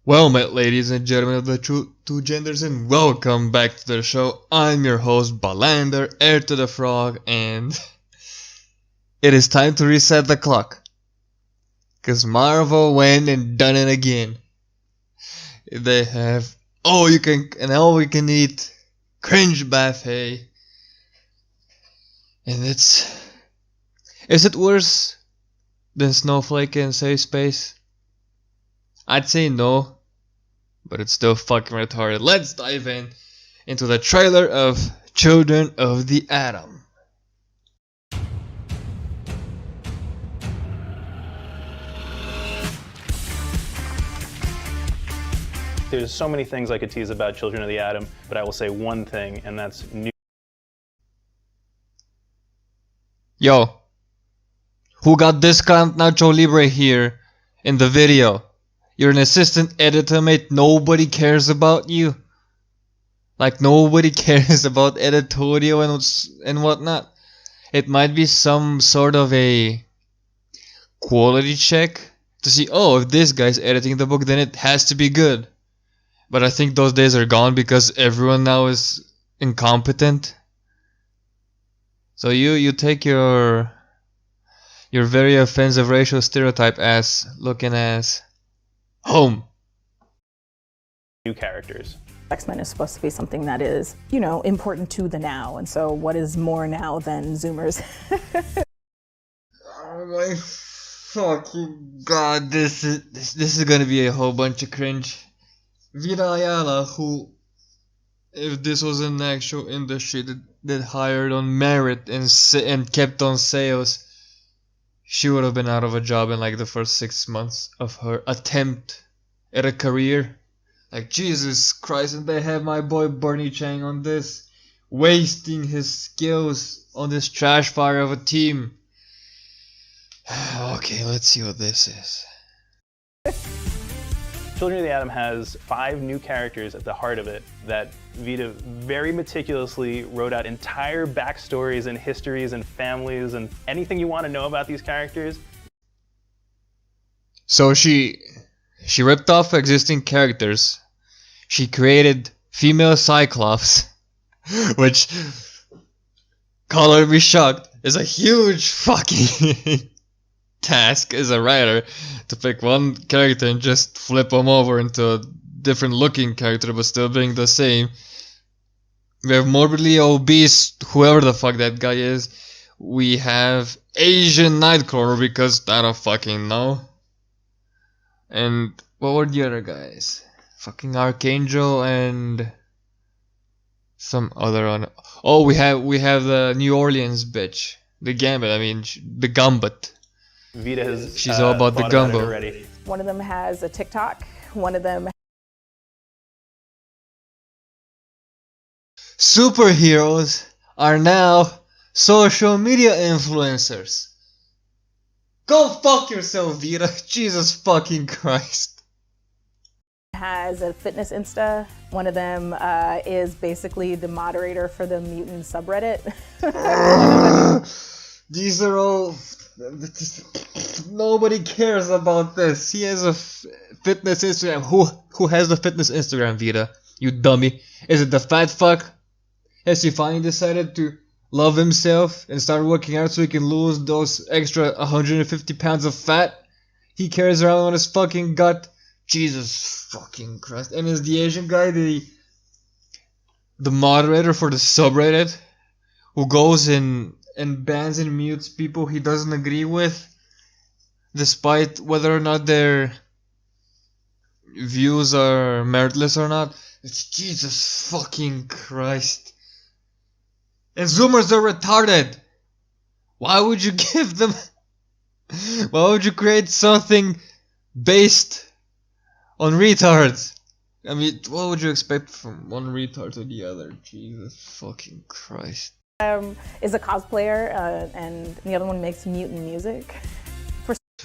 Well met, ladies and gentlemen of the two genders, and welcome back to the show. I'm your host, Balander, heir to the frog, and it is time to reset the clock. Cause Marvel went and done it again. They have all you can eat cringe buffet. And is it worse than Snowflake and Safe Space? I'd say no, but it's still fucking retarded. Let's dive into the trailer of Children of the Atom. There's so many things I could tease about Children of the Atom, but I will say one thing, and that's new. Yo, who got discount Nacho Libre here in the video? You're an assistant editor, mate. Nobody cares about you. Like, nobody cares about editorial and whatnot. It might be some sort of a quality check to see, oh, if this guy's editing the book, then it has to be good. But I think those days are gone because everyone now is incompetent. So you take your very offensive racial stereotype ass looking ass home. New characters. X-Men is supposed to be something that is, important to the now. And so what is more now than Zoomers? Oh my fucking god, this is gonna be a whole bunch of cringe. Vida Ayala, who, if this was an actual industry that hired on merit and kept on sales, she would have been out of a job in like the first 6 months of her attempt at a career. Like, Jesus Christ, and they have my boy Bernie Chang on this, wasting his skills on this trash fire of a team. Okay, let's see what this is. Children of the Atom has 5 new characters at the heart of it that Vita very meticulously wrote out entire backstories and histories and families and anything you want to know about these characters. So she ripped off existing characters. She created female Cyclops, which, color me shocked, is a huge fucking task as a writer to pick one character and just flip them over into a different looking character but still being the same. We have morbidly obese, whoever the fuck that guy is. We have Asian Nightcrawler because I don't fucking know. And what were the other guys? Fucking Archangel and some other one. Oh, we have the New Orleans bitch, the Gambit. I mean, the Gambit. Vita has she's all about the gumbo already. One of them has a TikTok. One of them. Superheroes are now social media influencers. Go fuck yourself, Vita. Jesus fucking Christ. Has a fitness Insta. One of them is basically the moderator for the mutant subreddit. These are all... Nobody cares about this. He has a fitness Instagram. Who has the fitness Instagram, Vita? You dummy. Is it the fat fuck? Has he finally decided to love himself and start working out so he can lose those extra 150 pounds of fat he carries around on his fucking gut? Jesus fucking Christ. And is the Asian guy the moderator for the subreddit who goes and bans and mutes people he doesn't agree with, despite whether or not their views are meritless or not? It's Jesus fucking Christ. And Zoomers are retarded. Why would you give them... Why would you create something based on retards? I mean, what would you expect from one retard to the other? Jesus fucking Christ. Is a cosplayer, and the other one makes mutant music.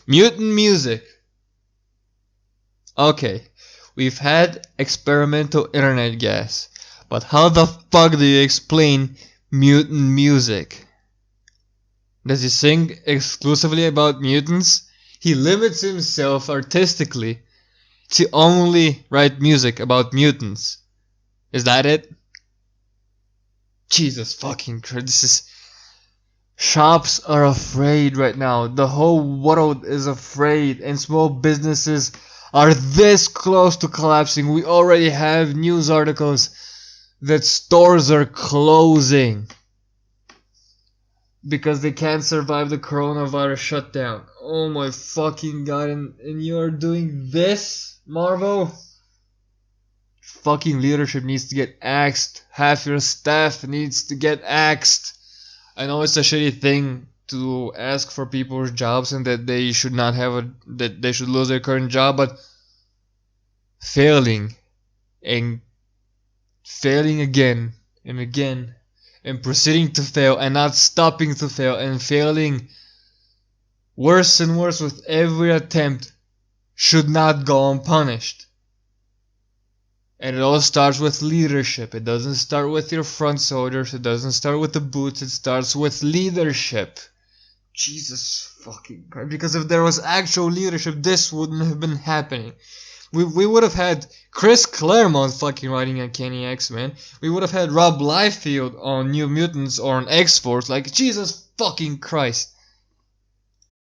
Mutant music. Okay, we've had experimental internet gas, but how the fuck do you explain mutant music? Does he sing exclusively about mutants? He limits himself artistically to only write music about mutants. Is that it? Jesus fucking Christ, this is... Shops are afraid right now. The whole world is afraid, and small businesses are this close to collapsing. We already have news articles that stores are closing because they can't survive the coronavirus shutdown. Oh my fucking god, and you're doing this, Marvel? Fucking leadership needs to get axed. Half your staff needs to get axed. I know it's a shitty thing to ask for people's jobs and that they should not have that they should lose their current job, but failing and failing again and again and proceeding to fail and not stopping to fail and failing worse and worse with every attempt should not go unpunished. And it all starts with leadership. It doesn't start with your front soldiers. It doesn't start with the boots. It starts with leadership. Jesus fucking Christ. Because if there was actual leadership, this wouldn't have been happening. We would have had Chris Claremont fucking writing Uncanny X-Men. We would have had Rob Liefeld on New Mutants or on X-Force. Like, Jesus fucking Christ.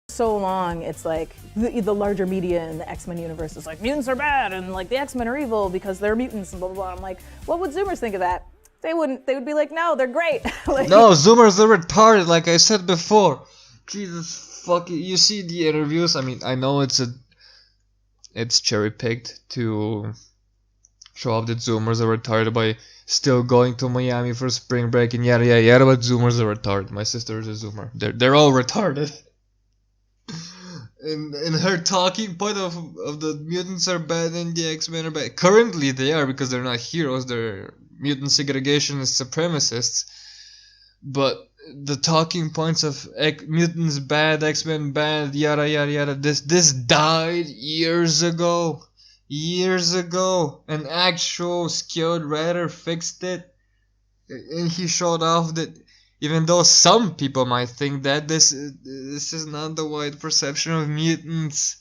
So long, it's like the larger media in the X-Men universe is like, mutants are bad and like the X-Men are evil because they're mutants and blah blah blah. I'm like, what would Zoomers think of that? They would be like, no, they're great. Like, no, Zoomers are retarded, like I said before. Jesus fucking, you see the interviews. I mean, I know it's cherry picked to show off that Zoomers are retarded by still going to Miami for spring break and yada yada yada. But Zoomers are retarded. My sister is a Zoomer. They're all retarded. And her talking point of the mutants are bad and the X-Men are bad. Currently they are, because they're not heroes, they're mutant segregationist supremacists. But the talking points of mutants bad, X-Men bad, yada yada yada, this died years ago. An actual skilled writer fixed it. And he showed off that even though some people might think that this is not the wide perception of mutants.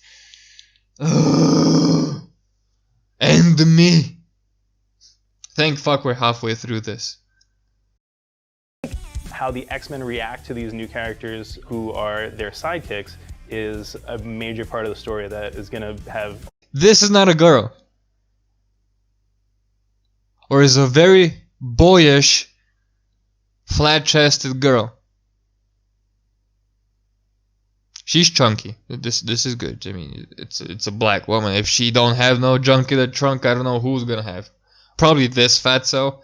And me. Thank fuck we're halfway through this. How the X-Men react to these new characters who are their sidekicks is a major part of the story that is going to have... This is not a girl. Or is a very boyish, flat-chested girl. She's chunky. This is good. I mean, it's a black woman. If she don't have no junk in the trunk, I don't know who's gonna have. Probably this fatso.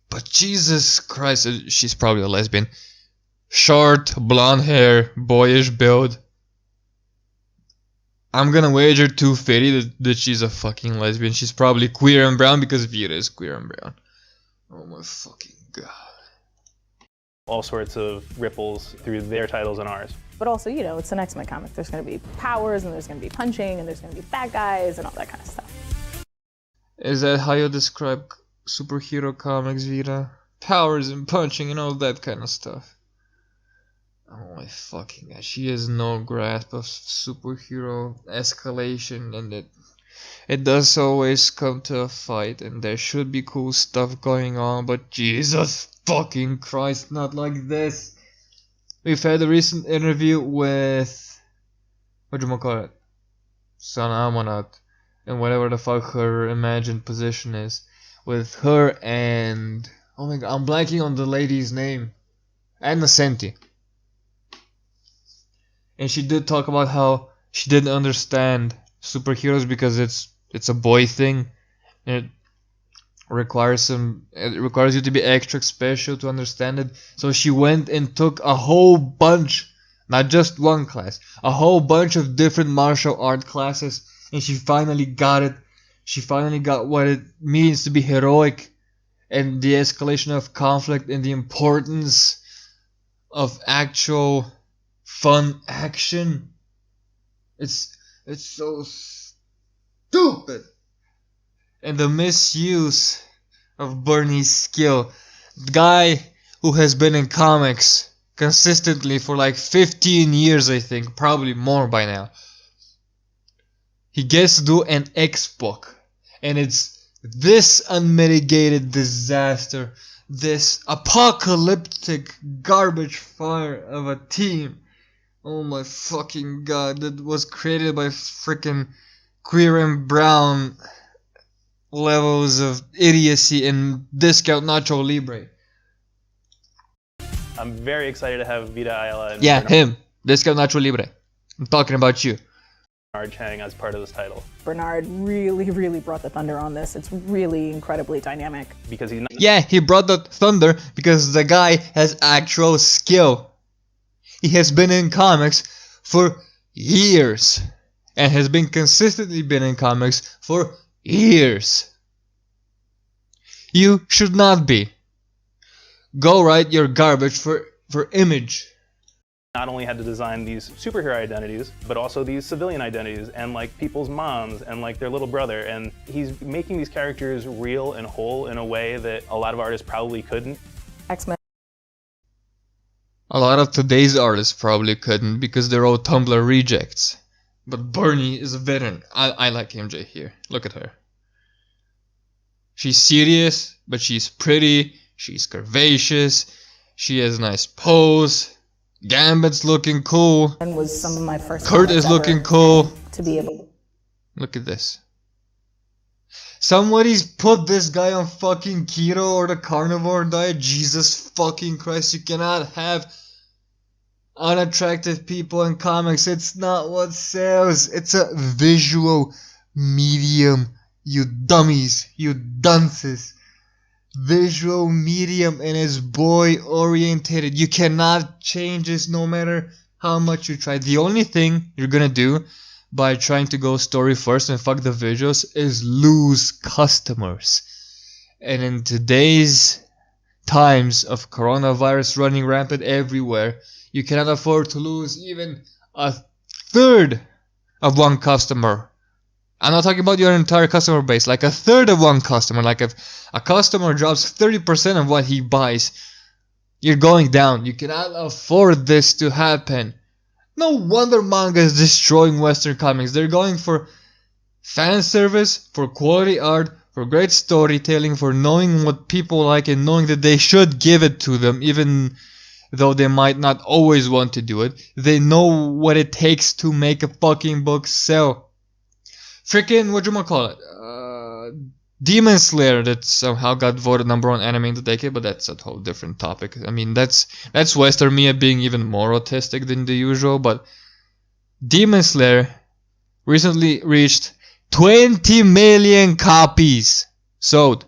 But Jesus Christ, she's probably a lesbian. Short, blonde hair, boyish build. I'm gonna wager 250 that she's a fucking lesbian. She's probably queer and brown because Vita is queer and brown. Oh my fucking god. All sorts of ripples through their titles and ours. but also, you know, it's an X-Men comic. There's going to be powers, and there's going to be punching, and there's going to be bad guys, and all that kind of stuff. Is that how you describe superhero comics, Vita? Powers and punching and all that kind of stuff. Oh my fucking god, she has no grasp of superhero escalation, and it does always come to a fight, and there should be cool stuff going on, but Jesus fucking Christ, not like this. We've had a recent interview with, whatchamacallit, Son Amonat, and whatever the fuck her imagined position is, with her and, oh my god, I'm blanking on the lady's name, Anna Senti. And she did talk about how she didn't understand superheroes because it's a boy thing, and it requires you to be extra special to understand it. So she went and took a whole bunch, not just one class, a whole bunch of different martial art classes, and she finally got it. She finally got what it means to be heroic, and the escalation of conflict, and the importance of actual fun action. It's so stupid. And the misuse of Bernie's skill. The guy who has been in comics consistently for like 15 years, I think, probably more by now. he gets to do an X book, and it's this unmitigated disaster, this apocalyptic garbage fire of a team. Oh my fucking god, that was created by freaking queer and brown levels of idiocy and discount Nacho Libre. I'm very excited to have Vita Ayala and Yeah, him. Discount Nacho Libre. I'm talking about you. Bernard Chang as part of this title. Bernard really brought the thunder on this. It's really incredibly dynamic. Because he's not Yeah, he brought the thunder because the guy has actual skill. He has been in comics for years. And has been consistently been in comics for years. You should not be. Go write your garbage for Image. not only had to design these superhero identities, but also these civilian identities and like people's moms and like their little brother. And he's making these characters real and whole in a way that a lot of artists probably couldn't. X-Men. A lot of today's artists probably couldn't because they're all Tumblr rejects. But Bernie is a villain. I like MJ here. Look at her. She's serious, but she's pretty. She's curvaceous. She has a nice pose. Gambit's looking cool. And was some of my first. Kurt is looking cool. To be able. Look at this. Somebody's put this guy on fucking keto or the carnivore diet. Jesus fucking Christ, you cannot have unattractive people in comics. It's not what sells. It's a visual medium, you dummies, you dunces. Visual medium and it's boy oriented. You cannot change this no matter how much you try. The only thing you're gonna do by trying to go story first and fuck the visuals is lose customers. And in today's times of coronavirus running rampant everywhere, you cannot afford to lose even a third of one customer. I'm not talking about your entire customer base, like a third of one customer. Like if a customer drops 30% of what he buys, you're going down. You cannot afford this to happen. No wonder manga is destroying Western comics. They're going for fan service, for quality art, for great storytelling, for knowing what people like and knowing that they should give it to them, even though they might not always want to do it. They know what it takes to make a fucking book sell. Freaking, Demon Slayer that somehow got voted #1 anime in the decade, but that's a whole different topic. I mean, that's Western Mia being even more autistic than the usual, but Demon Slayer recently reached 20 million copies sold.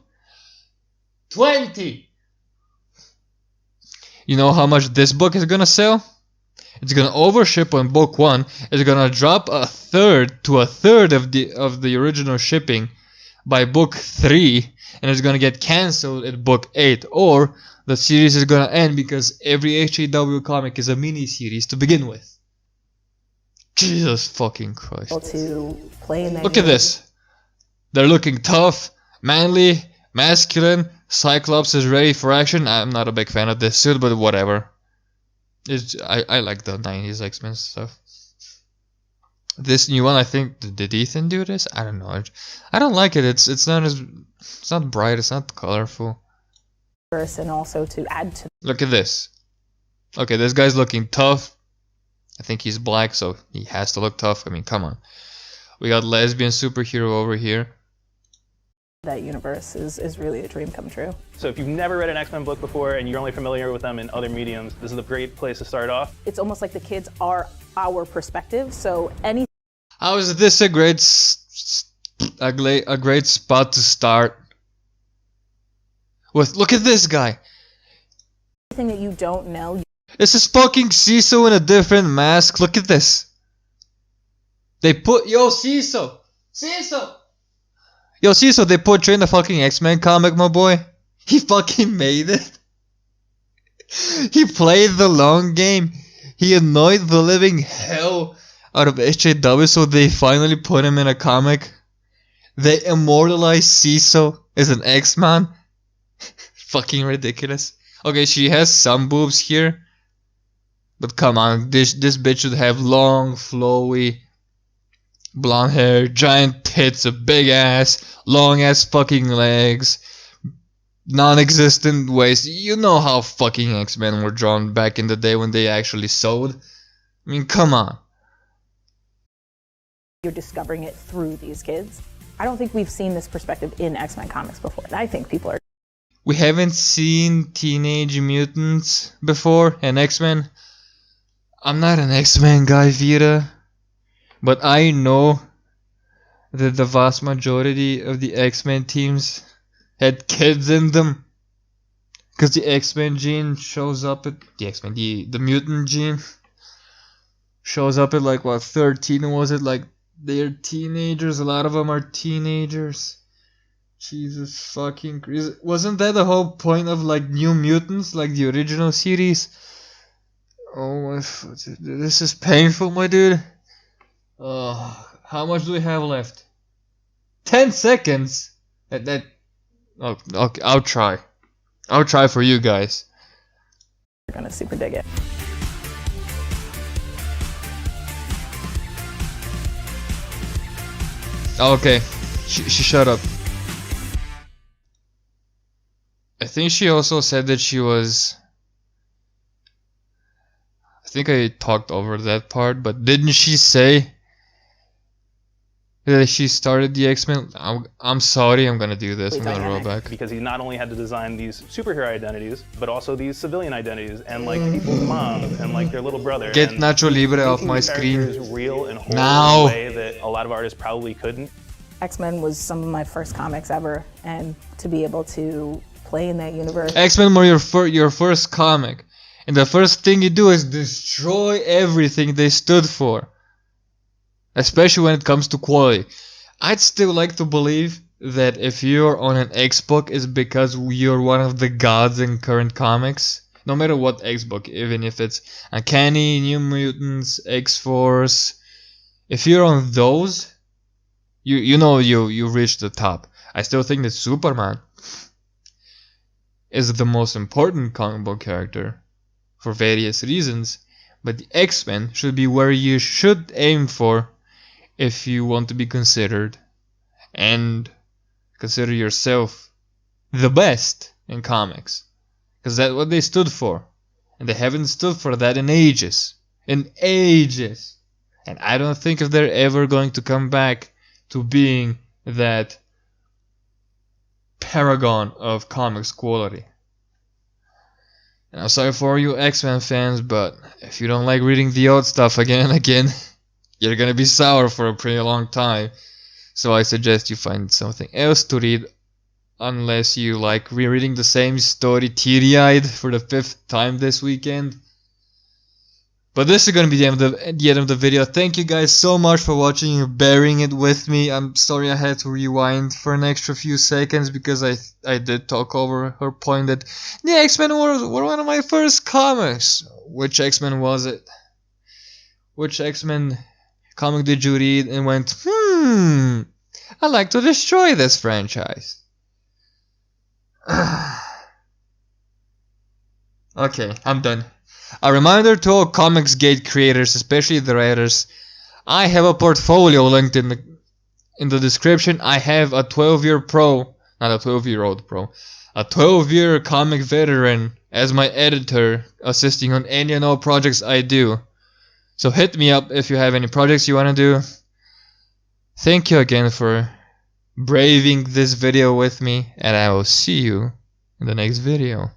20! You know how much this book is gonna sell? It's gonna overship on book 1. It's gonna drop a third of the original shipping by book 3, and it's gonna get cancelled at book 8, or the series is gonna end because every SJW comic is a mini series to begin with. Jesus fucking Christ! To play in that Look at this. They're looking tough, manly, masculine. Cyclops is ready for action. I'm not a big fan of this suit, but whatever. I like the 90s X-Men stuff. This new one, I think, did Ethan do this? I don't know. I don't like it. It's not bright. It's not colorful. And also to add to. Look at this. Okay, this guy's looking tough. I think he's black, so he has to look tough. I mean, come on. We got lesbian superhero over here. That universe is really a dream come true. So if you've never read an X-Men book before and you're only familiar with them in other mediums, this is a great place to start off. It's almost like the kids are our perspective, so any. How is this a great spot to start? With look at this guy. Anything that you don't know. This is fucking Ciso in a different mask. Look at this. They put Ciso. Yo, Ciso, they portrayed the fucking X-Men comic, my boy. He fucking made it. He played the long game. He annoyed the living hell out of SJW, so they finally put him in a comic. They immortalized Ciso as an X-Man. Fucking ridiculous. Okay, she has some boobs here. But come on, this bitch should have long, flowy blonde hair, giant tits, a big ass, long ass fucking legs, non-existent waist. You know how fucking X-Men were drawn back in the day when they actually sewed. I mean, come on. You're discovering it through these kids. I don't think we've seen this perspective in X-Men comics before. And I think people are. We haven't seen Teenage Mutants before in X-Men. I'm not an X-Men guy, Vita, but I know that the vast majority of the X-Men teams had kids in them. Because the X-Men gene shows up at the mutant gene shows up at like what, 13 was it? Like they're teenagers. A lot of them are teenagers. Jesus fucking Christ. Wasn't that the whole point of like New Mutants, like the original series? Oh my, this is painful, my dude. How much do we have left? 10 seconds. Oh, okay, I'll try. I'll try for you guys. You're gonna super dig it. Okay, she shut up. I think she also said that she was. I think I talked over that part, but didn't she say that she started the X-Men? I'm sorry, I'm gonna do this. I'm gonna roll back. Because he not only had to design these superhero identities, but also these civilian identities, and like people's moms, and like their little brother. Get and Nacho Libre off my screen. Real and whole now. In a way that a lot of artists probably couldn't. X-Men was some of my first comics ever, and to be able to play in that universe. X-Men were your first comic. And the first thing you do is destroy everything they stood for. Especially when it comes to quality. I'd still like to believe that if you're on an X book, it's because you're one of the gods in current comics. No matter what X book, even if it's Uncanny, New Mutants, X-Force. If you're on those, you know you reached the top. I still think that Superman is the most important comic book character. For various reasons, but the X-Men should be where you should aim for if you want to be considered and consider yourself the best in comics, because that's what they stood for, and they haven't stood for that in ages, and I don't think if they're ever going to come back to being that paragon of comics quality. And I'm sorry for you X-Men fans, but if you don't like reading the old stuff again and again, you're gonna be sour for a pretty long time. So I suggest you find something else to read, unless you like rereading the same story teary-eyed for the 5th time this weekend. But this is gonna be the end of the video. Thank you guys so much for watching and bearing it with me. I'm sorry I had to rewind for an extra few seconds because I did talk over her point that the X-Men were one of my first comics. Which X-Men was it? Which X-Men comic did you read and went, I'd like to destroy this franchise? Okay, I'm done. A reminder to all Comicsgate creators, especially the writers, I have a portfolio linked in the description. I have a 12-year pro, not a 12-year-old pro, a 12-year comic veteran as my editor, assisting on any and all projects I do. So hit me up if you have any projects you want to do. Thank you again for braving this video with me, and I will see you in the next video.